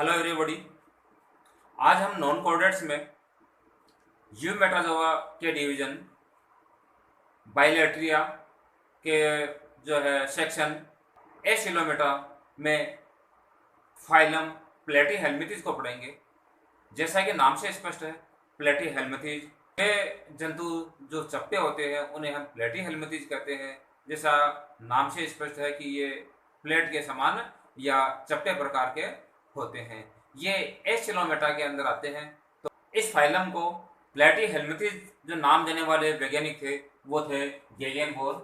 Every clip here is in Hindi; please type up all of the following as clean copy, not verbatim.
Hello everybody. आज हम नॉन कोऑर्डिनेट्स में यू मेटाजोआ के डिवीजन बाइलेट्रिया के जो है सेक्शन एसिलोमेटा में फाइलम प्लेटीहेल्मिथीज को पढ़ेंगे। जैसा कि नाम से स्पष्ट है, प्लेटीहेल्मिथीज ये जंतु जो चप्टे होते हैं उन्हें हम प्लेटीहेल्मिथीज कहते हैं। जैसा नाम से स्पष्ट है कि ये प्लेट के समान या चप्टे प्रकार के होते हैं। ये एसिलोमेटा के अंदर आते हैं। तो इस फाइलम को प्लेटीहेल्मिथीज जो नाम देने वाले वैज्ञानिक थे वो थे गेगेनबोर,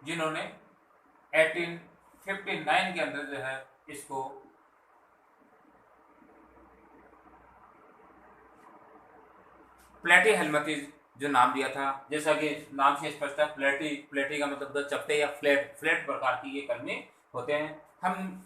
जिन्होंने 1859 के अंदर जो है इसको प्लेटीहेल्मिथीज जो नाम दिया था। जैसा कि नाम से स्पष्ट है, प्लेटी का मतलब तो चपटे या फ्लैट प्रकार की ये कलमे होते हैं। हम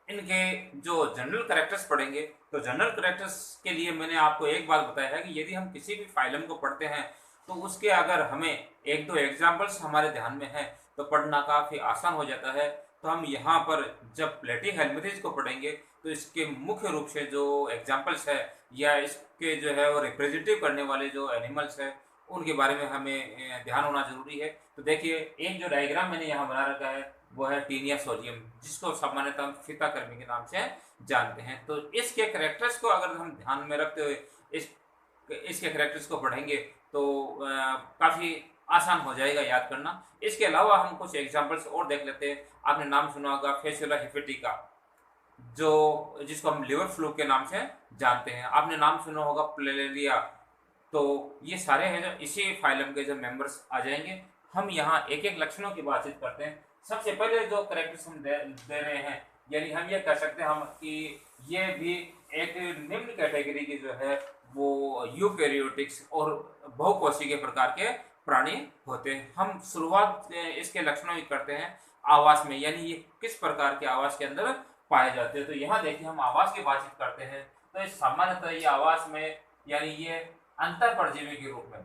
इनके जो जनरल कैरेक्टर्स पढ़ेंगे, तो जनरल कैरेक्टर्स के लिए मैंने आपको एक बात बताया है कि यदि हम किसी भी फाइलम को पढ़ते हैं तो उसके अगर हमें एक दो एग्जाम्पल्स हमारे ध्यान में है तो पढ़ना काफ़ी आसान हो जाता है। तो हम यहाँ पर जब प्लेटीहेल्मिथीज को पढ़ेंगे तो इसके मुख्य रूप से जो एग्जाम्पल्स है या इसके जो है वो रिप्रेजेंटेटिव करने वाले जो एनिमल्स है उनके बारे में हमें ध्यान होना जरूरी है। तो देखिए, एक जो डायग्राम मैंने यहाँ बना रखा है वो है टीनिया सोलियम, जिसको सामान्यतः हम फीताकृमि के नाम से जानते हैं। तो इसके कैरेक्टर्स को अगर हम ध्यान में रखते हुए इसके कैरेक्टर्स को पढ़ेंगे तो काफ़ी आसान हो जाएगा याद करना। इसके अलावा हम कुछ एग्जाम्पल्स और देख लेते हैं। आपने नाम सुना होगा फेसुला हिफेटिका, जो जिसको हम लिवर फ्लू के नाम से जानते हैं। आपने नाम सुना होगा प्लेलेरिया। तो ये सारे हैं जो इसी फाइलम के जो मेंबर्स आ जाएंगे। हम यहाँ एक एक लक्षणों की बातचीत करते हैं। सबसे पहले जो कैरेक्टर्स हम दे रहे हैं, यानी हम ये कह सकते हैं हम कि ये भी एक निम्न कैटेगरी की जो है वो यूकैरियोटिक्स और बहुकोशिकीय प्रकार के प्राणी होते हैं। हम शुरुआत इसके लक्षणों की करते हैं आवास में, यानी ये किस प्रकार के आवास के अंदर पाए जाते हैं। तो यहाँ देखिए, हम आवास की बातचीत करते हैं तो इस सामान्यतः ये आवास में यानी ये अंतर परजीवी के रूप में,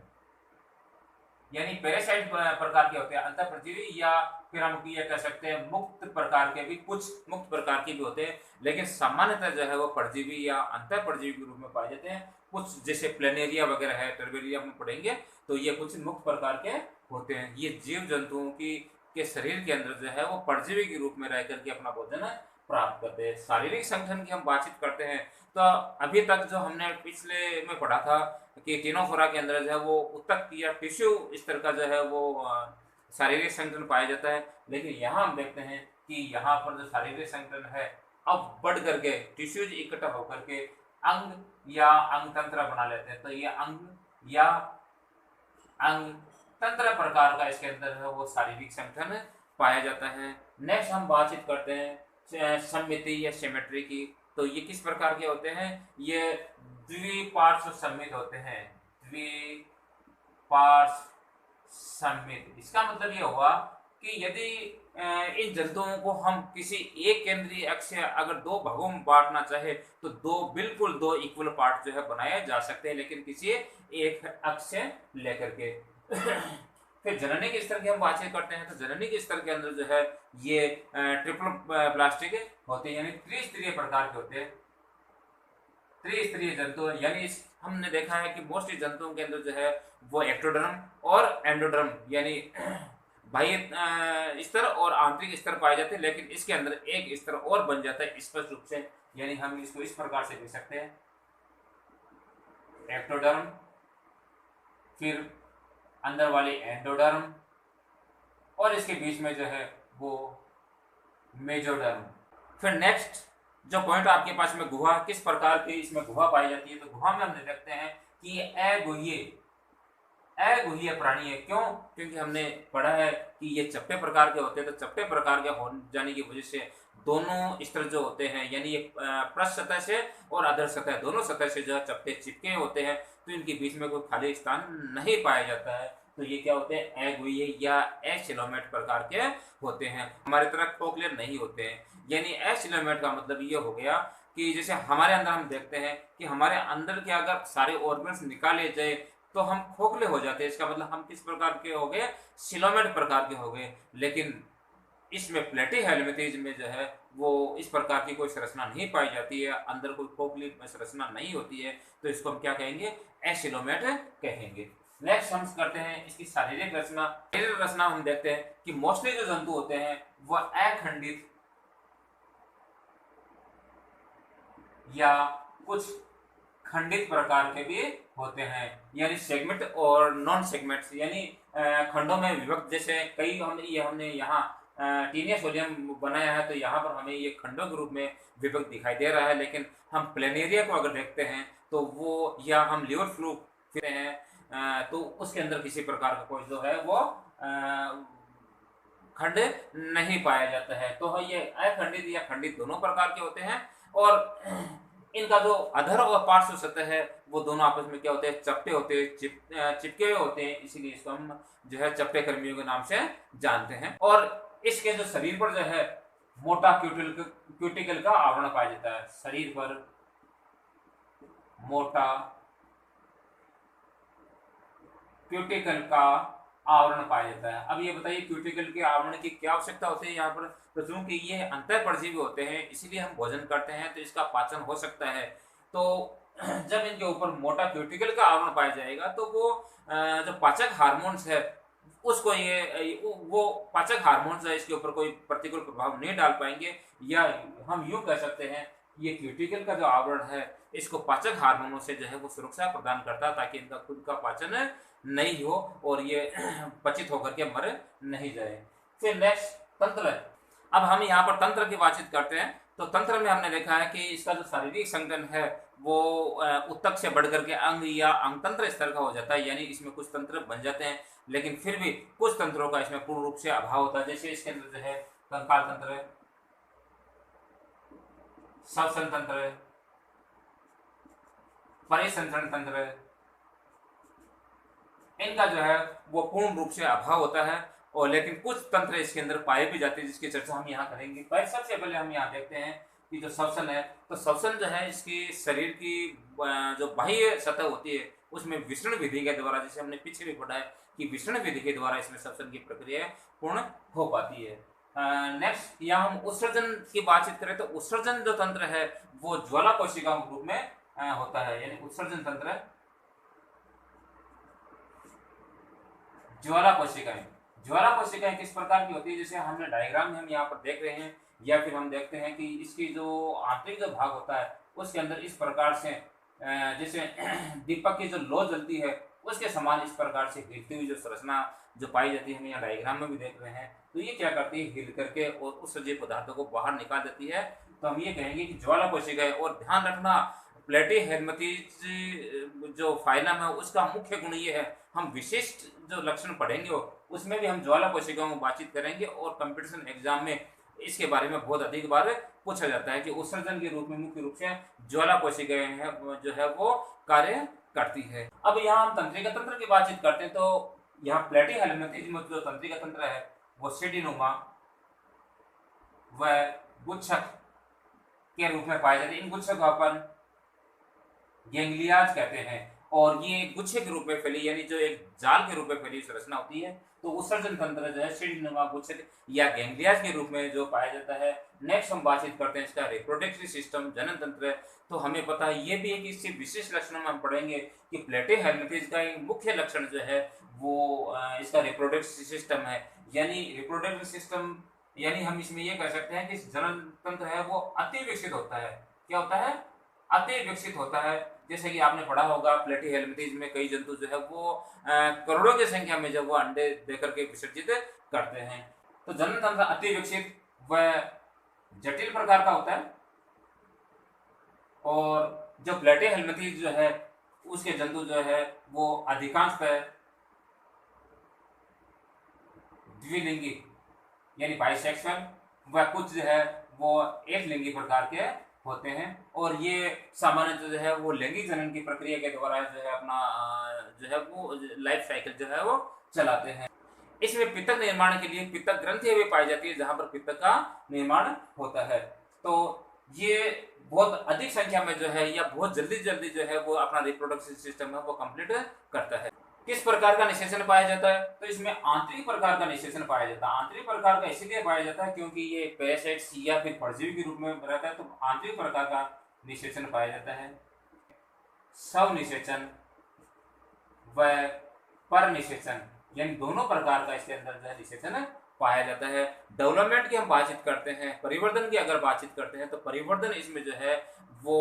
यानी पैरासाइट प्रकार के होते हैं अंतर परजीवी, या फिर हम ये कह सकते हैं मुक्त प्रकार के भी, कुछ मुक्त प्रकार के भी होते हैं, लेकिन सामान्यतः जो है वो परजीवी या अंतर परजीवी के रूप में पाए जाते हैं। कुछ जैसे प्लेनेरिया वगैरह है, टर्बेरिया में पढ़ेंगे तो ये कुछ मुक्त प्रकार के होते हैं। ये जीव जंतुओं की के शरीर के अंदर जो है वो परजीवी के रूप में रह करके अपना भोजन प्राप्त करते हैं। शारीरिक संगठन की हम बातचीत करते हैं तो अभी तक जो हमने पिछले में पढ़ा था कि टिनोफोरा के अंदर जो है वो उत्तक या टिश्यू स्तर का जो है वो शारीरिक संगठन पाया जाता है। लेकिन यहाँ हम देखते हैं कि यहाँ पर जो शारीरिक संगठन है अब बढ़ करके टिश्यूज इकट्ठा होकर के अंग या अंग तंत्र बना लेते हैं। तो ये अंग या अंग तंत्र प्रकार का इसके अंदर है वो शारीरिक संगठन पाया जाता है। नेक्स्ट हम बातचीत करते हैं सममिति या सिमेट्री की। तो ये किस प्रकार के होते हैं? ये द्विपार्श्व सममित होते हैं। द्विपार्श्व सममित, इसका मतलब ये हुआ कि यदि इन जंतुओं को हम किसी एक केंद्रीय अक्ष से अगर दो भागों में बांटना चाहे तो बिल्कुल दो इक्वल पार्ट जो है बनाए जा सकते हैं, लेकिन किसी एक अक्ष से लेकर के। फिर जननी के स्तर की हम बातचीत करते हैं तो जननी के स्तर के अंदर जो है ये ट्रिपल प्लास्टिक होते हैं, यानी त्रिस्तरीय प्रकार के होते हैं। त्रिस्तरीय जंतु यानी हमने देखा है कि मोस्टली जंतुओं के अंदर जो है वो एक्टोडर्म और एंडोडर्म यानी बाह्य स्तर और आंतरिक स्तर पाए जाते हैं, लेकिन इसके अंदर एक स्तर और बन जाता है स्पष्ट रूप से। यानी हम इसको इस प्रकार से देख सकते हैं, एक्टोडर्म, फिर अंदर वाली एंडोडर्म और इसके बीच में जो है वो मेजोडर्म। फिर नेक्स्ट जो पॉइंट आपके पास में गुहा, किस प्रकार की इसमें गुहा पाई जाती है? तो गुहा में हम देखते हैं कि ये अगुहीय प्राणी है। क्यों? क्योंकि हमने पढ़ा है कि ये चप्टे प्रकार के होते हैं। तो चप्टे प्रकार के हो जाने की वजह से दोनों स्तर जो होते हैं, यानी ये पृष्ठ सतह से और अधर सतह, दोनों सतह से जो चप्टे चिपके होते हैं तो इनके बीच में कोई खाली स्थान नहीं पाया जाता है। तो ये क्या होते हैं? अगुहीय या एसिलोमेट प्रकार के होते हैं। हमारी तरह कोक्लियर नहीं होते हैं। यानी एसिलोमेट का मतलब ये हो गया कि जैसे हमारे अंदर हम देखते हैं कि हमारे अंदर के अगर सारे ऑर्गन्स निकाले जाए तो हम खोखले हो जाते हैं। इसका मतलब हम किस प्रकार के हो गए? सिलोमेट प्रकार के हो गए। लेकिन इसमें प्लेटीहेल्मिंथेस में जो है वो इस प्रकार की कोई संरचना नहीं पाई जाती है, अंदर कोई फोकलिप में संरचना नहीं होती है, तो इसको हम क्या कहेंगे, एसिलोमेट कहेंगे। नेक्स्ट हम करते हैं इसकी शारीरिक रचना। शारीरिक रचना हम देखते हैं कि मोस्टली जो जंतु होते हैं वह अखंडित या कुछ खंडित प्रकार के भी होते हैं, यानी सेगमेंट और नॉन सेगमेंट्स, यानी खंडों में विभक्त। जैसे कई हमने यहाँ टीनिया सोलियम बनाया है, तो यहाँ पर हमें ये खंडों के रूप में विभक्त दिखाई दे रहा है। लेकिन हम प्लेनेरिया को अगर देखते हैं तो वो, या हम लिवर फ्लूक हैं, तो उसके अंदर किसी प्रकार का कोई जो है वो खंड नहीं पाया जाता है। तो ये अखंडित या खंडित दोनों प्रकार के होते हैं, और इनका जो अधर और पार्श्व सतह है वो दोनों आपस में क्या होते हैं, चपटे होते हैं, चिपके हुए होते हैं, इसीलिए इसको हम जो है चपटे कर्मियों के नाम से जानते हैं। और इसके जो शरीर पर जो है मोटा क्यूटिकल का आवरण पाया जाता है, शरीर पर मोटा क्यूटिकल का आवरण पाया जाता है। अब ये बताइए क्यूटिकल के आवरण की क्या आवश्यकता होती है यहाँ पर, तो चूंकि ये अंतःपरजीवी होते हैं इसीलिए हम भोजन करते हैं, तो इसका पाचन हो सकता है। तो जब इनके ऊपर मोटा क्यूटिकल का आवरण पाया जाएगा तो वो जो पाचक हार्मोन्स है उसको वो पाचक हार्मोन्स है इसके ऊपर कोई प्रतिकूल प्रभाव नहीं डाल पाएंगे, या हम यूं कह सकते हैं ये क्यूटिकल का जो आवरण है इसको पाचक हार्मोनों से जो है वो सुरक्षा प्रदान करता है, ताकि इनका खुद का पाचन नहीं हो और ये पचित होकर के मर नहीं जाए। फिर नेक्स्ट तंत्र। अब हम यहाँ पर तंत्र की बातचीत करते हैं, तो तंत्र में हमने देखा है कि इसका जो शारीरिक संगठन है वो उत्तक से बढ़कर के अंग या अंगतंत्र स्तर का हो जाता है, यानी इसमें कुछ तंत्र बन जाते हैं, लेकिन फिर भी कुछ तंत्रों का इसमें पूर्ण रूप से अभाव होता है। जैसे इसके अंदर जो है कंकाल तंत्र, श्वसन तंत्र, परिसंचरण तंत्र, इनका जो है वो पूर्ण रूप से अभाव होता है। और लेकिन कुछ तंत्र इसके अंदर पाए भी जाते हैं, जिसकी चर्चा हम यहाँ करेंगे। पर सबसे पहले हम यहाँ देखते हैं कि जो श्वसन है, तो श्वसन जो है इसकी शरीर की जो बाह्य सतह होती है उसमें विसरण विधि के द्वारा, जैसे हमने पीछे भी पढ़ा है कि विसरण विधि के द्वारा इसमें श्वसन की प्रक्रिया पूर्ण हो पाती है। नेक्स्ट यहाँ हम उत्सर्जन की बातचीत करें, तो उत्सर्जन जो तंत्र है वो ज्वाला कोशिकाओं के रूप में होता है, यानी उत्सर्जन तंत्र ज्वाला कोशिकाएं। ज्वाला कोशिकाएं किस प्रकार की होती है, जैसे हमने डायग्राम में हम यहाँ पर देख रहे हैं, या फिर हम देखते हैं कि इसकी जो आंतरिक जो भाग होता है उसके अंदर इस प्रकार से जैसे दीपक की जो लौ जलती है उसके समान इस प्रकार से हिलती हुई जो संरचना जो पाई जाती है, हम यहाँ डायग्राम में भी देख रहे हैं। तो ये क्या करती है, हिल करके और उस सजीव पदार्थों को बाहर निकाल देती है। तो हम ये कहेंगे कि ज्वाला कोशिका है। और ध्यान रखना प्लेटीहेल्मिंथेस जो फाइलम है उसका मुख्य गुण ये है, हम विशिष्ट जो लक्षण पढ़ेंगे उसमें भी हम ज्वाला कोशिकाओं में बातचीत करेंगे, और कंपटीशन एग्जाम में इसके बारे में बहुत अधिक बार पूछा जाता है कि उत्सर्जन के रूप में मुख्य रूप से ज्वाला कोशिकाएं है जो है वो कार्य करती है। अब यहाँ हम तंत्रिका तंत्र की बातचीत करते हैं, तो यहाँ प्लेटीहेल्मिंथेस में जो तंत्रिका तंत्र है वो सीढ़ीनुमा व गुच्छक के रूप में पाए जाते हैं। इन गुच्छक को अपन गैंग्लियाज कहते हैं, और ये गुच्छे के रूप में फैली, यानी जो एक जाल के रूप में फैली संरचना होती है। तो उत्सर्जन तंत्र जो है सीढ़ीनुमा गुच्छक या गैंग्लियाज के रूप में जो पाया जाता है। नेक्स्ट हम बातचीत करते हैं इसका रिप्रोडक्टिव सिस्टम, जनन तंत्र। तो हमें पता है ये भी है कि इससे विशिष्ट लक्षणों में हम पढ़ेंगे कि प्लेटीहेल्मिंथेस का मुख्य लक्षण जो है वो इसका रिप्रोडक्टिव सिस्टम है, यानी रिप्रोडक्टिव सिस्टम, यानी हम इसमें ये कह सकते हैं कि जनन तंत्र है वो अति विकसित होता है। क्या होता है, अति विकसित होता है। जैसे कि आपने पढ़ा होगा प्लेटीहेल्मिंथेस में कई जंतु जो है वो करोड़ों की संख्या में जब वो अंडे देकर के विसर्जित करते हैं। तो जनन तंत्र अति विकसित व जटिल प्रकार का होता है, और जो प्लेटीहेल्मिंथेस जो है उसके जंतु जो है वो अधिकांशतः द्विलिंगी यानी बाइसेक्सुअल, व कुछ जो है वो एक लिंगी प्रकार के होते हैं। और ये सामान्य जो है वो लैंगिक जनन की प्रक्रिया के द्वारा जो है अपना जो है वो लाइफ साइकिल जो है वो चलाते हैं। इसमें पित्तक निर्माण के लिए पित्तक ग्रंथि भी पाई जाती है, जहां पर पित्तक का निर्माण होता है। तो ये बहुत अधिक संख्या में जो है या बहुत जल्दी जो है वो अपना रिप्रोडक्टिव सिस्टम है वो कंप्लीट करता है। किस प्रकार का निषेचन पाया जाता है? तो इसमें आंतरिक प्रकार का निषेचन पाया जाता है। आंतरिक प्रकार का इसलिए पाया जाता है क्योंकि ये पैरासाइट्स या फिर परजीवी के रूप में रहता है, तो आंतरिक प्रकार का निषेचन पाया जाता है। स्व निषेचन व पर निषेचन, यानी दोनों प्रकार का इसके अंदर जो है निषेचन पाया जाता है। डेवलपमेंट की हम बातचीत करते हैं, परिवर्तन की अगर बातचीत करते हैं, तो परिवर्तन इसमें जो है वो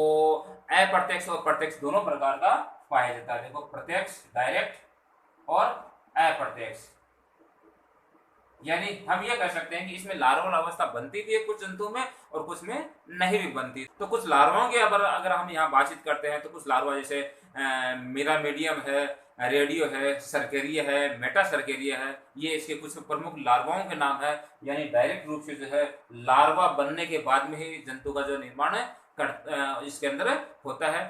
अप्रत्यक्ष और प्रत्यक्ष दोनों प्रकार का पाया जाता है। देखो, प्रत्यक्ष डायरेक्ट और अप्रत्यक्ष, यानी हम ये कह सकते हैं कि इसमें लार्वल अवस्था बनती भी है कुछ जंतुओं में और कुछ में नहीं भी बनती। तो कुछ लार्वाओं की अगर हम यहाँ बातचीत करते हैं, तो कुछ लार्वा जैसे मेरा मीडियम है, रेडियो है, सर्केरिया है, मेटा सर्केरिया है, ये इसके कुछ प्रमुख लार्वाओं के नाम है। यानी डायरेक्ट रूप से जो है लार्वा बनने के बाद में ही जंतु का जो निर्माण इसके अंदर होता है।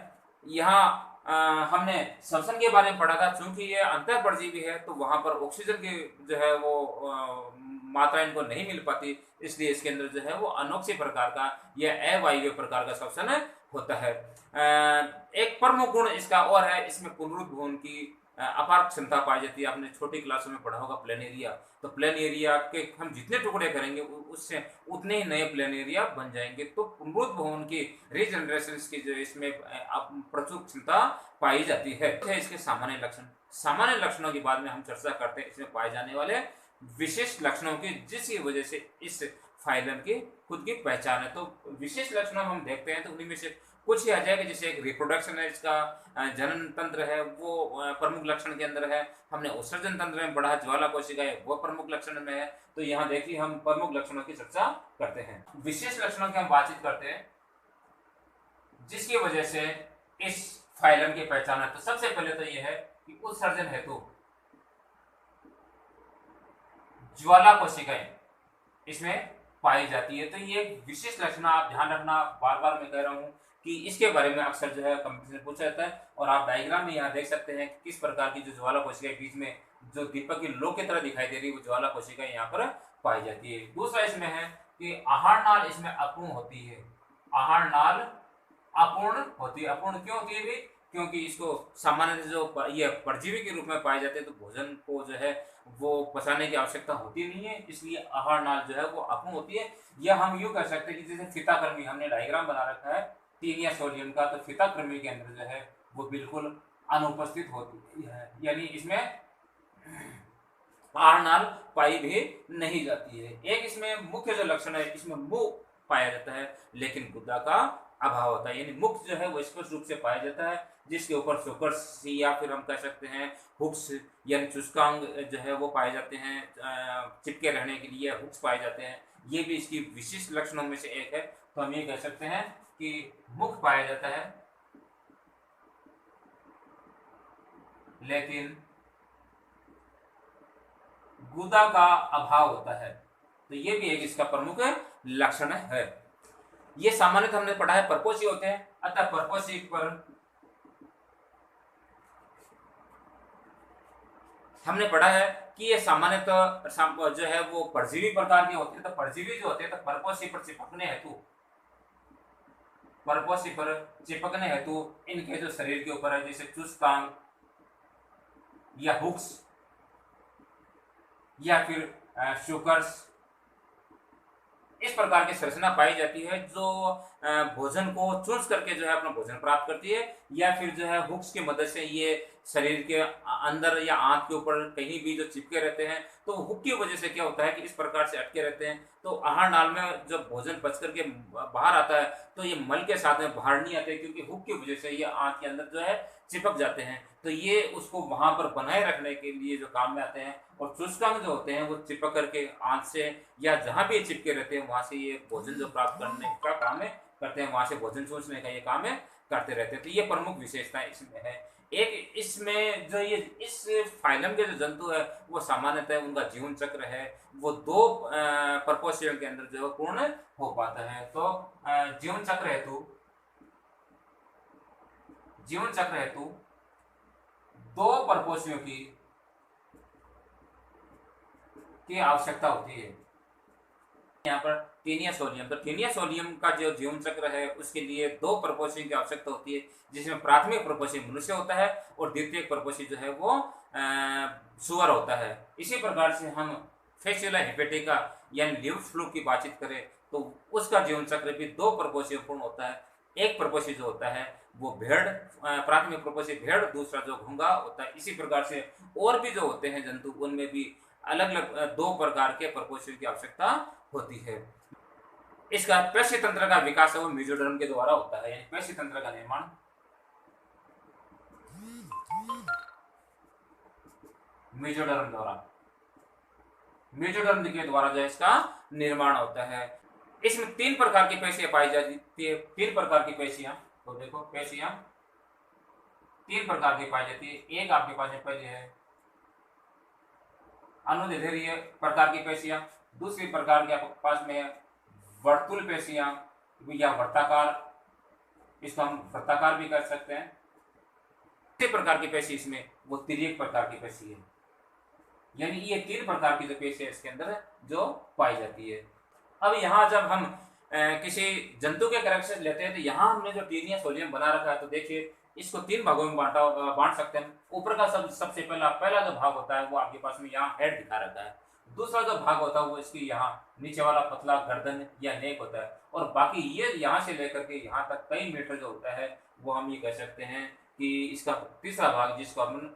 यहाँ हमने श्वसन के बारे में पढ़ा था। चूंकि ये अंतः परजीवी है, तो वहां पर ऑक्सीजन की जो है वो मात्रा इनको नहीं मिल पाती, इसलिए इसके अंदर जो है वो अनोक्सी प्रकार का या अवायवीय प्रकार का श्वसन होता है। एक प्रमुख गुण इसका और है, इसमें पुनरुद्भवन की अपार क्षमता पाई जाती है। आपने छोटी क्लासों में पढ़ा होगा प्लेन एरिया, तो प्लेन एरिया के हम जितने टुकड़े करेंगे उससे उतने ही नए प्लेन एरिया बन जाएंगे। तो पुनरुद्भवन की रीजनरेशन की जो इसमें प्रचुर क्षमता पाई जाती है। इसके सामान्य लक्षण, सामान्य लक्षणों के बाद में हम चर्चा करते हैं इसमें पाए जाने वाले विशेष लक्षणों की, जिसकी वजह से इस फाइलम की खुद की पहचान है। तो विशेष लक्षणों हम देखते हैं, तो उन्हीं में से कुछ ही आ जाएगा। जैसे एक रिप्रोडक्शन है, इसका जनन तंत्र है, वो प्रमुख लक्षण के अंदर है। हमने उत्सर्जन तंत्र में पढ़ा, ज्वाला कोशिकाएं, वो प्रमुख लक्षण में है। तो यहाँ देखिए हम प्रमुख लक्षणों की चर्चा करते हैं। विशेष लक्षणों की हम बातचीत करते हैं जिसकी वजह से इस फाइलम की पहचान है। तो सबसे पहले तो यह है कि उत्सर्जन हेतु ज्वाला कोशिकाएं इसमें पाई जाती है। तो ये विशेष लक्षण आप ध्यान रखना, बार बार मैं कह रहा हूं कि इसके बारे में अक्सर जो है कंपटीशन पूछा जाता है। और आप डायग्राम में यहाँ देख सकते हैं किस प्रकार की जो ज्वाला कोशिकाएं बीच में जो दीपक की लो की तरह दिखाई दे रही है, वो ज्वाला कोशिकाएं यहाँ पर पाई जाती है। दूसरा इसमें है कि आहार नाल इसमें अपूर्ण होती है। आहार नाल अपूर्ण होती है। अपूर्ण क्यों होती है? क्योंकि इसको सामान्य जो ये परजीवी के रूप में पाए जाते हैं, तो भोजन को जो है वो पचाने की आवश्यकता होती नहीं है, इसलिए आहार नाल जो है वो अपूर्ण होती है। या हम यूं कह सकते हैं कि जैसे फीताकृमि, हमने डायग्राम बना रखा है टीनिया सोलियम का, तो फीताकृमि के अंदर जो है वो बिल्कुल अनुपस्थित होती है, यानी इसमें आहार नाल पाई भी नहीं जाती है। एक इसमें मुख्य जो लक्षण है, इसमें मुख पाया जाता है लेकिन गुदा का अभाव होता है, यानी मुख जो है वो स्पष्ट रूप से पाया जाता है, जिसके ऊपर शोकर्स या फिर हम कह सकते हैं हुक्स यानी चुस्कांग जो है वो पाए जाते हैं, चिपके रहने के लिए हुक्स पाए जाते हैं। ये भी इसकी विशिष्ट लक्षणों में से एक है। तो हम ये कह सकते हैं कि मुख पाया जाता है लेकिन गुदा का अभाव होता है। तो ये भी एक इसका प्रमुख लक्षण है। ये सामान्यतः हमने पढ़ा है परपोषी होते हैं, अतः परपोषी पर हमने पढ़ा है कि ये सामान्यतः जो है वो परजीवी प्रकार के होते हैं। तो परजीवी जो होते हैं, तो परपोषी पर चिपकने हेतु इनके जो शरीर के ऊपर है, जैसे चुस्कांग या हुक्स या फिर शुकर्स, इस प्रकार की संरचना पाई जाती है जो भोजन को चूस करके जो है अपना भोजन प्राप्त करती है, या फिर जो है हुक्स की मदद से ये शरीर के अंदर या आंत के ऊपर कहीं भी जो चिपके रहते हैं। तो हुक की वजह से क्या होता है कि इस प्रकार से अटके रहते हैं। तो आहार नाल में जब भोजन पच करके बाहर आता है, तो ये मल के साथ में बाहर नहीं आते, क्योंकि हुक की वजह से ये आंत के अंदर जो है चिपक जाते हैं। तो ये उसको वहां पर बनाए रखने के लिए जो काम में आते हैं। और चुस्कांग जो होते हैं वो चिपक करके आंत से या जहां भी चिपके रहते हैं वहां से ये भोजन जो प्राप्त करने का काम है करते हैं, वहां से भोजन चूसने का ये काम है करते रहते हैं। तो ये प्रमुख विशेषताएं इसमें है। एक इसमें जो ये इस फाइलम के जो जंतु है वो सामान्यतः उनका जीवन चक्र है वो 2 परपोषियों के अंदर जो है पूर्ण हो पाता है। तो जीवन चक्र हेतु 2 परपोषियों की आवश्यकता होती है। यहाँ पर टीनिया सोलियम, तो टीनिया सोलियम का जो जीवन चक्र है उसके लिए 2 परपोषियों की आवश्यकता होती है, जिसमें प्राथमिक परपोषी मनुष्य होता है और द्वितीय परपोषी जो है वो सुअर होता है। इसी प्रकार से हम फैसियोला हेपेटिका यानी लिवर फ्लू की बातचीत करें तो उसका जीवन चक्र भी दो प्रकोष्ठीय पूर्ण होता है। एक प्रकोष्ठी जो होता है वो भेड़, प्राथमिक प्रकोष्ठी भेड़, दूसरा जो घोंघा होता है। इसी प्रकार से और भी जो होते हैं जंतु, उनमें भी अलग अलग दो प्रकार के प्रकोष्ठियों की आवश्यकता होती है। इसका पेशी तंत्र का विकास है वो मेसोडर्म के द्वारा होता है, यानी पेशी तंत्र का निर्माण मेसोडर्म द्वारा, मेसोडर्म के द्वारा जो इसका निर्माण होता है। इसमें तीन प्रकार की पेशियां पाई जाती है, तीन प्रकार की पेशियां। तो देखो पेशियां तीन प्रकार की पाई जाती है। एक आपके पास में पहले है अनुदैर्ध्य प्रकार की पेशियां, दूसरी प्रकार के आपके पास में है वर्तुल पेशियां या वर्ताकार, इसको हम वृत्ताकार भी कर सकते हैं। तीसरे प्रकार की पेशी इसमें वो तिर्यक प्रकार की पेशी है, यानी ये तीन प्रकार की जो पेशी है इसके अंदर जो पाई जाती है। अब यहाँ जब हम किसी जंतु के कैरेक्टर लेते हैं तो यहाँ हमने जो टीनिया सोलियम बना रखा है, तो देखिए इसको तीन भागों में बांट सकते हैं। ऊपर का सबसे पहला जो भाग होता है वो आपके पास में यहाँ हेड दिखा रहता है। दूसरा जो भाग होता है वो इसकी यहाँ नीचे वाला पतला गर्दन या नेक होता है, और बाकी ये यहाँ से लेकर के यहाँ तक कई मीटर जो होता है वो हम ये कह सकते हैं कि इसका तीसरा भाग, जिसको हम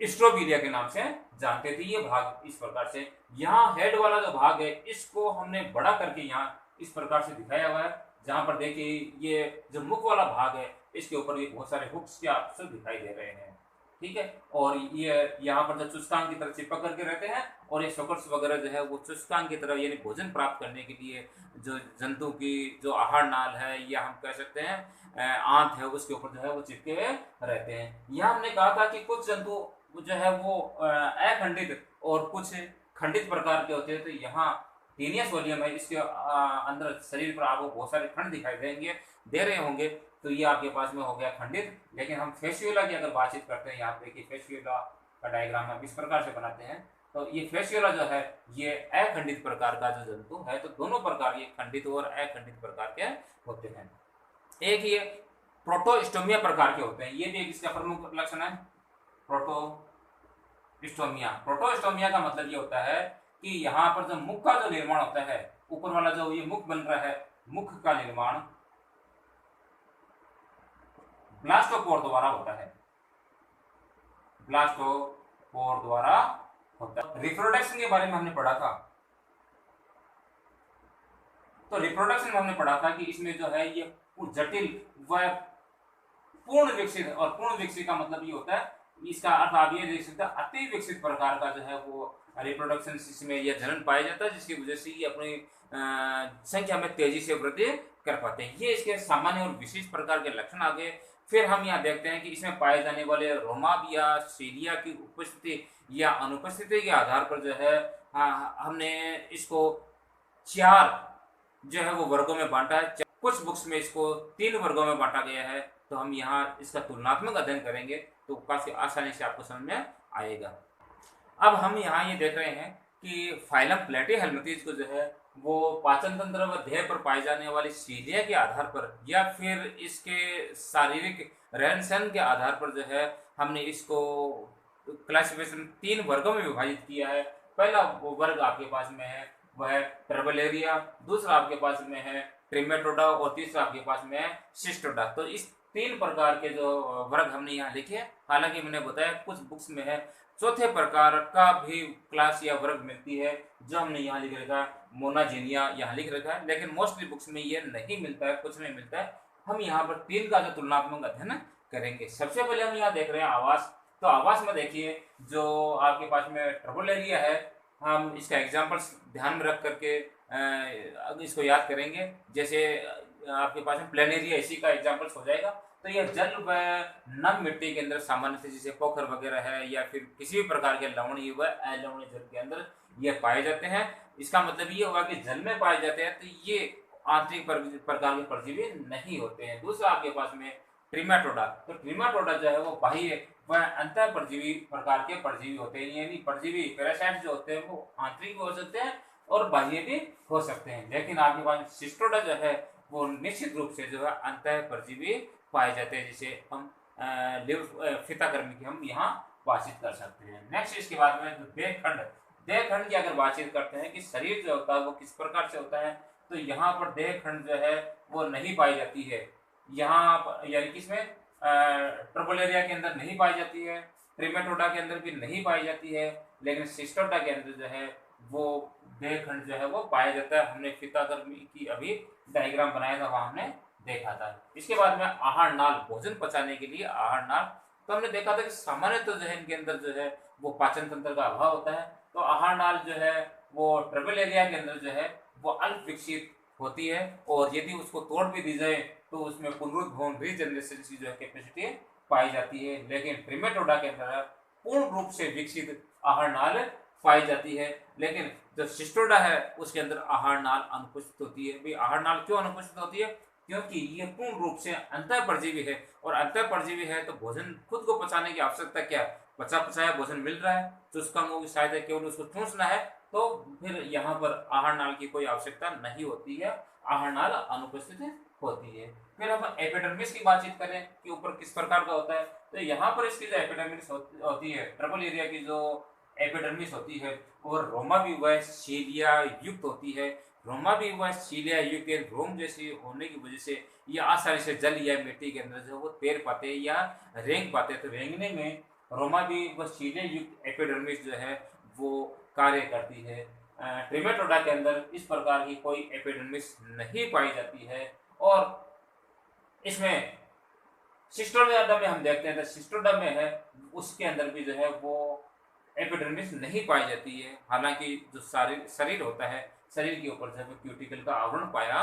स्ट्रोबिलिया के नाम से जानते थे, ये भाग इस प्रकार से। यहाँ हेड वाला जो भाग है इसको हमने बड़ा करके यहाँ इस प्रकार से दिखाया हुआ है, जहां पर देखिए ये जो मुख वाला भाग है इसके ऊपर ये बहुत सारे हुक्स के आपसे दिखाई दे रहे हैं, ठीक है। और ये यहाँ पर जो चुस्कांग की तरह चिपक करके रहते हैं, और ये सोकर्स वगैरह जो है वो चुस्कांग की तरह यानी भोजन प्राप्त करने के लिए जो जंतु की जो आहार नाल है या हम कह सकते हैं आंत है, उसके ऊपर जो है वो चिपके हुए रहते हैं। यहाँ हमने कहा था कि कुछ जंतु जो है वो अखंडित और कुछ खंडित प्रकार के होते हैं। तो यहाँ टीनिया सोलियम है, इसके अंदर शरीर पर आपको बहुत सारे खंड दिखाई दे रहे होंगे, तो ये आपके पास में हो गया खंडित। लेकिन हम फेसियोला की अगर बातचीत करते हैं, यहाँ पे देखिए फेसियोला का डायग्राम हम इस प्रकार से बनाते हैं, तो ये फेसियोला जो है ये अखंडित प्रकार का जो जंतु है। तो दोनों प्रकार ये खंडित और अखंडित प्रकार के होते हैं। एक ये प्रोटोस्टोमिया प्रकार के होते हैं, ये भी एक इसका प्रमुख लक्षण है प्रोटोस्टोमिया। प्रोटोस्टोमिया का मतलब ये होता है कि यहाँ पर जो मुख का जो निर्माण होता है, ऊपर वाला जो ये मुख बन रहा है, मुख का निर्माण ब्लास्टोपोर द्वारा होता है, ब्लास्टोपोर द्वारा होता है। रिप्रोडक्शन के बारे में हमने पढ़ा था, तो रिप्रोडक्शन में हमने पढ़ा था कि इसमें जो है ये जटिल व पूर्ण विकसित, और पूर्ण विकसित का मतलब ये होता है, इसका अर्थ आप ये देख सकते हैं अति विकसित प्रकार का जो है वो रिप्रोडक्शन इसमें यह जनन पाया जाता है, जिसकी वजह से ये अपनी संख्या में तेजी से वृद्धि कर पाते हैं। ये इसके सामान्य और विशेष प्रकार के लक्षण आ गए। फिर हम यहाँ देखते हैं कि इसमें पाए जाने वाले रोमाब या सीलिया की उपस्थिति या अनुपस्थिति के आधार पर जो है हमने इसको चार जो है वो वर्गों में बांटा है। कुछ बुक्स में इसको तीन वर्गों में बांटा गया है, तो हम यहाँ इसका तुलनात्मक अध्ययन करेंगे तो काफी आसानी से आपको समझ में आएगा। अब हम यहाँ ये देख रहे हैं कि फाइलम प्लेटीहेल्मिंथेस को जो है वो पाचन तंत्र व देह पर पाए जाने वाली सीलिया के आधार पर या फिर इसके शारीरिक रहन सहन के आधार पर जो है हमने इसको क्लासिफिकेशन तीन वर्गों में विभाजित किया है। पहला वो वर्ग आपके पास में है वह ट्रबलेरिया, दूसरा आपके पास में है ट्रिमेटोडा, और तीसरा आपके पास में है सिस्टोडा। तो इस तीन प्रकार के जो वर्ग हमने यहाँ लिखे। हालांकि मैंने बताया कुछ बुक्स में है चौथे प्रकार का भी क्लास या वर्ग मिलती है, जो हमने यहाँ लिख रखा है मोनाजिनिया यहाँ लिख रखा है, लेकिन मोस्टली बुक्स में ये नहीं मिलता है, कुछ नहीं मिलता है। हम यहाँ पर तीन का जो तुलनात्मक अध्ययन करेंगे। सबसे पहले हम यहाँ देख रहे हैं आवास। तो आवास में देखिए जो आपके पास में ट्रबलेरिया है, हम इसका एग्जाम्पल्स ध्यान में रख करके इसको याद करेंगे। जैसे आपके पास में प्लेनेरिया इसी का एग्जाम्पल्स हो जाएगा। तो यह जल व नम मिट्टी के अंदर सामान्य से जैसे पोखर वगैरह है या फिर किसी भी प्रकार के लवणीय व अलवणीय जल के अंदर ये पाए जाते हैं। इसका मतलब ये हुआ कि जल में पाए जाते हैं, तो ये आंतरिक प्रकार के परजीवी नहीं होते हैं। दूसरा आपके पास में ट्रिमेटोडा। तो ट्रिमेटोडा जो है वो बाह्य वह अंतर परजीवी प्रकार के परजीवी होते हैं, यानी परजीवी पैरासाइट जो होते हैं वो आंतरिक भी हो सकते हैं और बाह्य भी हो सकते हैं। लेकिन आपके पास सिस्टोडा जो है वो निश्चित रूप से जो है अंतः परजीवी पाए जाते हैं, जिसे हम लिवर फिताकर्मी की हम यहाँ बातचीत कर सकते हैं। नेक्स्ट इसके बाद में देह खंड की अगर बातचीत करते हैं कि शरीर जो होता है वो किस प्रकार से होता है, तो यहाँ पर देह खंड जो है वो नहीं पाई जाती है। यहाँ पर यानी कि इसमें ट्रबोलेरिया के अंदर नहीं पाई जाती है, ट्रिमेटोडा के अंदर भी नहीं पाई जाती है, लेकिन सिस्टोडा के अंदर जो है वो देह खंड जो है वो पाया जाता है। हमने फितागर्मी की अभी डायग्राम बनाया था, वहां हमने देखा था। इसके बाद में आहार नाल, भोजन पचाने के लिए आहार नाल, तो हमने देखा था कि सामान्य तो जो है इनके अंदर जो है वो पाचन तंत्र का अभाव होता है, तो आहार नाल जो है वो ट्रबल एरिया के अंदर जो है वो अल्प विकसित होती है, और यदि उसको तोड़ भी दी जाए तो उसमें पुनरुद्भवन रीजनरेशन की जो है कैपेसिटी पाई जाती है। लेकिन ट्रिमेटोडा के अंदर पूर्ण रूप से विकसित आहार नाल पाई जाती है, लेकिन जो सिस्टोडा है उसके अंदर आहार नाल अनुपस्थित होती है। भाई आहार नाल क्यों अनुपस्थित होती है? क्योंकि ये पूर्ण रूप से अंतः परजीवी है, और अंतः परजीवी है तो भोजन खुद को पचाने की आवश्यकता क्या है? पचा पचाया भोजन मिल रहा है, तो उसका अंगों की सहायता केवल उसको ठूंसना है, तो फिर यहाँ पर आहार नाल की कोई आवश्यकता नहीं होती है, आहार नाल अनुपस्थित होती है। फिर हम एपिडर्मिस की बातचीत करें कि ऊपर किस प्रकार का होता है, तो यहाँ पर इसकी जो एपिडर्मिस होती है, ट्रबल एरिया की जो एपिडर्मिस होती है वो रोमा भी वह सीलिया युक्त होती है। रोमा भी वह सीलिया युक्त रोम जैसी होने की वजह से ये आसानी से जल या मिट्टी के अंदर जो वो तैर पाते हैं या रेंग पाते हैं, तो रेंगने में रोमा भी वह सीलिया युक्त एपिडर्मिस जो है वो कार्य करती है। ट्रिमेटोडा के अंदर इस प्रकार की कोई एपिडर्मिस नहीं पाई जाती है, और इसमें सिस्टोडा में हम देखते हैं, तो सिस्टोडा में है उसके अंदर भी जो है वो एपिडर्मिस नहीं पाई जाती है। हालांकि जो शरीर होता है, शरीर के ऊपर जो है क्यूटिकल का आवरण पाया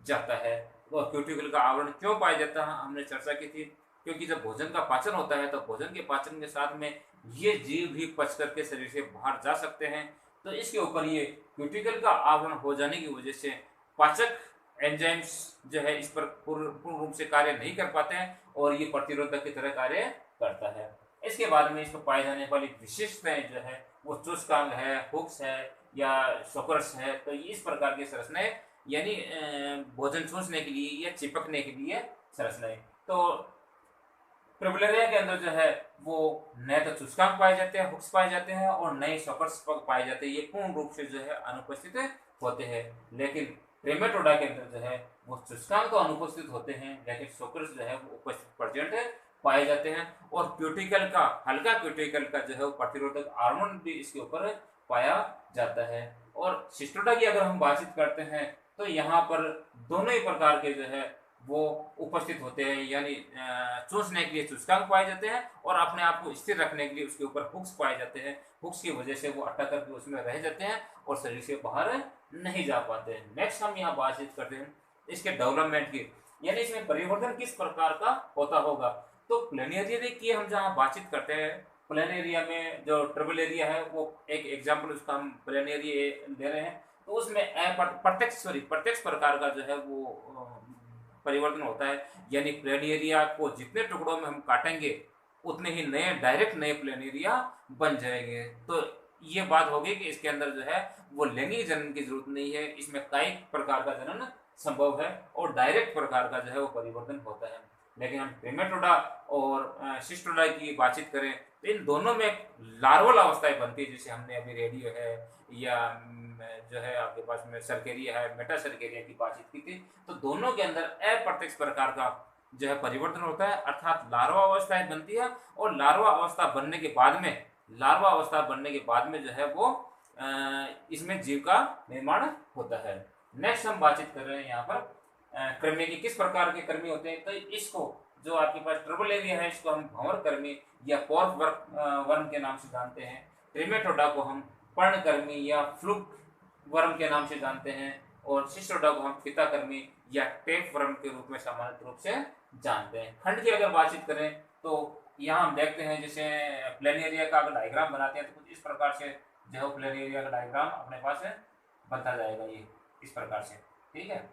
जाता है। और क्यूटिकल का आवरण क्यों पाया जाता है हमने चर्चा की थी, क्योंकि जब भोजन का पाचन होता है तो भोजन के पाचन के साथ में ये जीव भी पच करके शरीर से बाहर जा सकते हैं, तो इसके ऊपर ये क्यूटिकल का आवरण हो जाने की वजह से पाचक एंजाइम्स जो है इस पर पूर्ण रूप से कार्य नहीं कर पाते हैं, और ये प्रतिरोधक की तरह कार्य करता है। इसके बाद में इसको पाए जाने वाली विशिष्टताएं जो है वो चुस्कांग है, हुक्स है या शोकर्स है, तो इस प्रकार की संरचनाएं यानी भोजन चूसने के लिए या चिपकने के लिए संरचनाएं। तो ट्रिबुलेरिया के अंदर जो है वो नए तो चुस्कांग पाए जाते हैं, हुक्स पाए जाते हैं, और नए शोकर्स पाए जाते हैं। ये पूर्ण रूप से जो है अनुपस्थित होते हैं। लेकिन ट्रिमेटोडा के अंदर जो है वो चुस्कांग तो अनुपस्थित होते हैं, लेकिन शोकर्स जो है वो उपस्थित प्रेजेंट है पाए जाते हैं, और क्यूटिकल का हल्का क्यूटिकल का जो है वो प्रतिरोधक आवरण भी इसके ऊपर पाया जाता है। और सिस्टोडा की अगर हम बातचीत करते हैं तो यहाँ पर दोनों ही प्रकार के जो है वो उपस्थित होते हैं, यानी चूसने के लिए चुस्कांग पाए जाते हैं, और अपने आप को स्थिर रखने के लिए उसके ऊपर हुक्स पाए जाते हैं। हुक्स की वजह से वो अटक करके उसमें रह जाते हैं और शरीर से बाहर नहीं जा पाते हैं। नेक्स्ट हम यहाँ बातचीत करते हैं इसके डेवलपमेंट की, यानी इसमें परिवर्तन किस प्रकार का होता होगा। तो प्लेनेरिया की हम जहाँ बातचीत करते हैं, प्लेन एरिया में जो ट्रिबल एरिया है वो एक एग्जाम्पल उसका हम प्लेन एरिया दे रहे हैं, तो उसमें प्रत्यक्ष प्रकार का जो है वो परिवर्तन होता है। यानी प्लेन एरिया को जितने टुकड़ों में हम काटेंगे उतने ही नए डायरेक्ट नए प्लेन एरिया बन जाएंगे। तो ये बात होगी कि इसके अंदर जो है वो लैंगिक जनन की जरूरत नहीं है, इसमें कायिक प्रकार का जनन संभव है और डायरेक्ट प्रकार का जो है वो परिवर्तन होता है। लेकिन हम ट्रिमेटोडा और सिस्टोडा की बातचीत करें तो इन दोनों में लार्वल अवस्थाएं बनती है, जैसे हमने अभी रेडियो है या जो है आपके पास में सर्केरिया है, मेटा सर्केरिया की बातचीत की थी। तो दोनों के अंदर अप्रत्यक्ष प्रकार का जो है परिवर्तन होता है, अर्थात लार्वा अवस्थाएं बनती है, और लार्वा अवस्था बनने के बाद में जो है वो इसमें जीव का निर्माण होता है। नेक्स्ट हम बातचीत कर रहे हैं यहाँ पर कृमि की, किस प्रकार के कृमि होते हैं। तो इसको जो आपके पास ट्रिबल एरिया है इसको हम भंवर कृमि या पॉर्फ वर्म के नाम से जानते हैं। ट्रिमेटोडा को हम पर्णकृमि या फ्लूक वर्म के नाम से जानते हैं, और सिस्टोडा को हम फिताकृमि या टेप वर्म के रूप में सामान्य रूप से जानते हैं। खंड की अगर बातचीत करें तो यहाँ हम देखते हैं, जैसे प्लेन एरिया का अगर डायग्राम बनाते हैं तो कुछ इस प्रकार से जो है प्लेन एरिया का डायग्राम अपने पास बनता जाएगा, ये इस प्रकार से, ठीक है।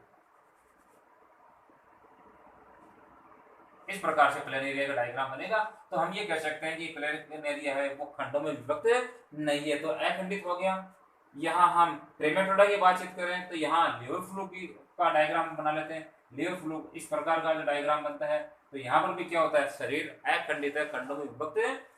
इस प्रकार से प्लेन एरिया का डायग्राम बनेगा, तो हम ये कह सकते हैं कि प्लेन एरिया है वो खंडों में विभक्त नहीं है, तो अखंडित हो गया। यहाँ हम ट्रिमेटोडा की बातचीत करें तो यहाँ लीवर फ्लू का डायग्राम बना लेते हैं। लीवर फ्लू इस प्रकार का जो डायग्राम बनता है, तो यहाँ पर भी क्या होता है, शरीर अखंडित है, खंडों में विभक्त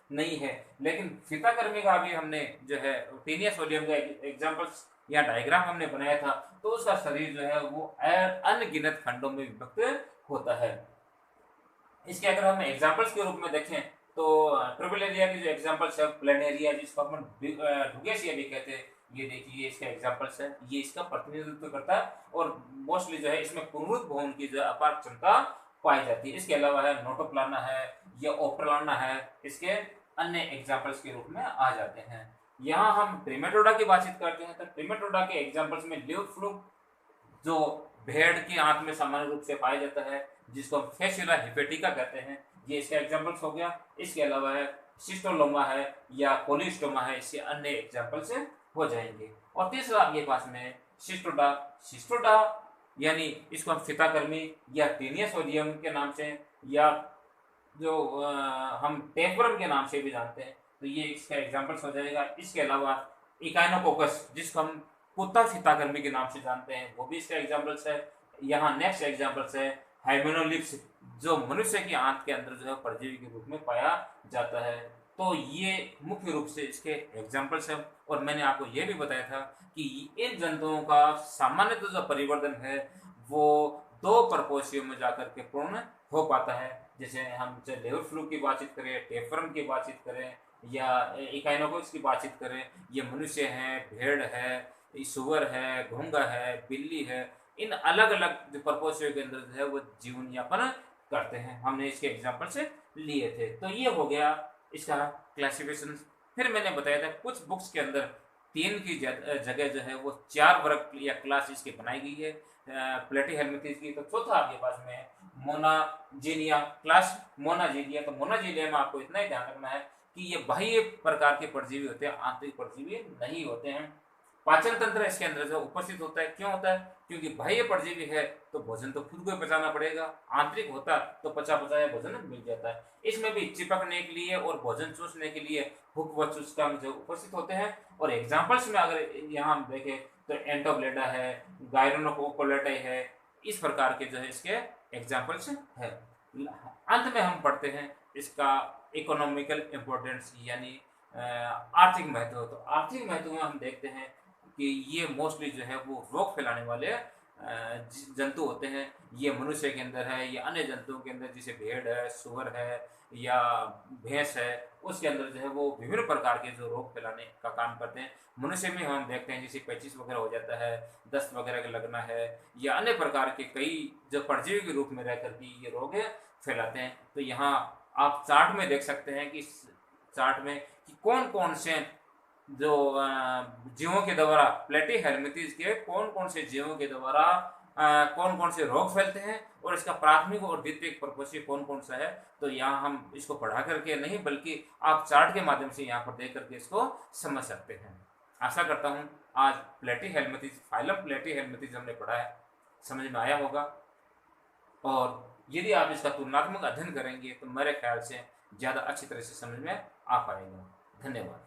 नहीं है। लेकिन फीताकृमि का भी हमने जो है टीनियस वॉल्यूम का एग्जाम्पल्स या डायग्राम हमने बनाया था, तो उसका शरीर जो है वो अनगिनत खंडों में विभक्त होता है। इसके अगर हम एग्जाम्पल्स के रूप में देखें तो ट्रिपल एरिया की जो एग्जाम्पल्स है, प्लेन एरिया जिसको हम डुगेसिया भी कहते हैं, ये देखिए इसका एग्जाम्पल्स है, ये इसका प्रतिनिधित्व करता है और मोस्टली जो है इसमें पुनरुत्त भवन की जो अपार क्षमता पाई जाती है। इसके अलावा है नोटोप्लाना है या ओप्लाना है, इसके अन्य एग्जाम्पल्स के रूप में आ जाते हैं। यहाँ हम ट्रिमेटोडा की बातचीत करते हैं तो ट्रिमेटोडा के एग्जाम्पल्स में लिव फ्लूक जो भेड़ की आंत में सामान्य रूप से पाया जाता है, जिसको हम फेसिला हिपेटिका कहते हैं, ये इसका एग्जाम्पल्स हो गया। इसके अलावा है सिस्टोलोमा है या कोलिस्टोमा है, इसके अन्य एग्जाम्पल्स हो जाएंगे। और तीसरा आपके पास में सिस्टोडा, सिस्टोडा यानी इसको हम फीताकृमि या टीनियस ओलियम के नाम से या जो हम टेपवर्म के नाम से भी जानते हैं, तो ये इसका एग्जाम्पल्स हो जाएगा। इसके अलावा इकाइनोकोकस जिसको हम कुत्ता फीताकृमि के नाम से जानते हैं, वो भी इसका एग्जाम्पल्स है। यहाँ नेक्स्ट एग्जाम्पल्स है हाइमेनोलिप्स, जो मनुष्य की आंत के अंदर जो है परजीवी के रूप में पाया जाता है। तो ये मुख्य रूप से इसके एग्जाम्पल्स हैं। और मैंने आपको ये भी बताया था कि इन जंतुओं का सामान्यतः जो परिवर्तन है वो 2 प्रकोष्ठों में जाकर के पूर्ण हो पाता है। जैसे हम चाहे लेवर फ्लू की बातचीत करें, टेपवर्म की बातचीत करें या इकाइनोकोकस की बातचीत करें, ये मनुष्य है, भेड़ है, सुअर है, घोंगा है, बिल्ली है, इन अलग अलग जो प्रकोष्ठों के अंदर जो है वो जीवन यापन करते हैं। हमने इसके एग्जाम्पल से लिए थे। तो ये हो गया इसका क्लासिफिकेशन। फिर मैंने बताया था कुछ बुक्स के अंदर 3 की जगह जो है वो 4 वर्ग या क्लास इसकी बनाई गई है प्लेटीहेल्मिंथेस की। तो चौथा आपके पास में मोनाजीनिया क्लास, मोनाजीनिया। तो मोनाजीनिया में आपको इतना ही ध्यान रखना है कि ये बाह्य प्रकार के परजीवी होते हैं, आंतरिक परजीवी नहीं होते हैं। पाचन तंत्र इसके अंदर जो उपस्थित होता है, क्यों होता है? क्योंकि बाह्य परजीवी है तो भोजन तो खुद को ही पचाना पड़ेगा, आंतरिक होता तो पचा पचाया भोजन मिल जाता है। इसमें भी चिपकने के लिए और भोजन चूसने के लिए हुक व चुस्काम जो उपस्थित होते हैं। और एग्जाम्पल्स में अगर यहाँ हम देखें तो एंटोब्लेडा है, गायरोनोकोलेटाई है, इस प्रकार के जो है इसके एग्जाम्पल्स है। अंत में हम पढ़ते हैं इसका इकोनॉमिकल इम्पोर्टेंस यानी आर्थिक महत्व। तो आर्थिक महत्व में हम देखते हैं कि ये मोस्टली जो है वो रोग फैलाने वाले जंतु होते हैं। ये मनुष्य के अंदर है या अन्य जंतुओं के अंदर, जैसे भेड़ है, सुअर है या भैंस है, उसके अंदर जो है वो विभिन्न प्रकार के जो रोग फैलाने का काम करते हैं। मनुष्य में हम देखते हैं जैसे पेचिस वगैरह हो जाता है, दस्त वगैरह का लगना है या अन्य प्रकार के कई जो परजीवी के रूप में रहकर के ये रोग फैलाते हैं। तो यहाँ आप चार्ट में देख सकते हैं कि चार्ट में कि कौन कौन से जो जीवों के द्वारा प्लेटीहेल्मिंथेस के कौन कौन से जीवों के द्वारा कौन कौन से रोग फैलते हैं और इसका प्राथमिक और द्वितीयक प्रकोष्ठी कौन कौन सा है। तो यहाँ हम इसको पढ़ा करके नहीं बल्कि आप चार्ट के माध्यम से यहाँ पर देख करके इसको समझ सकते हैं। आशा करता हूँ आज प्लेटीहेल्मिंथेस, फाइलम प्लेटीहेल्मिंथेस हमने पढ़ा है, समझ में आया होगा। और यदि आप इसका तुलनात्मक अध्ययन करेंगे तो मेरे ख्याल से ज़्यादा अच्छी तरह से समझ में आ पाएगा। धन्यवाद।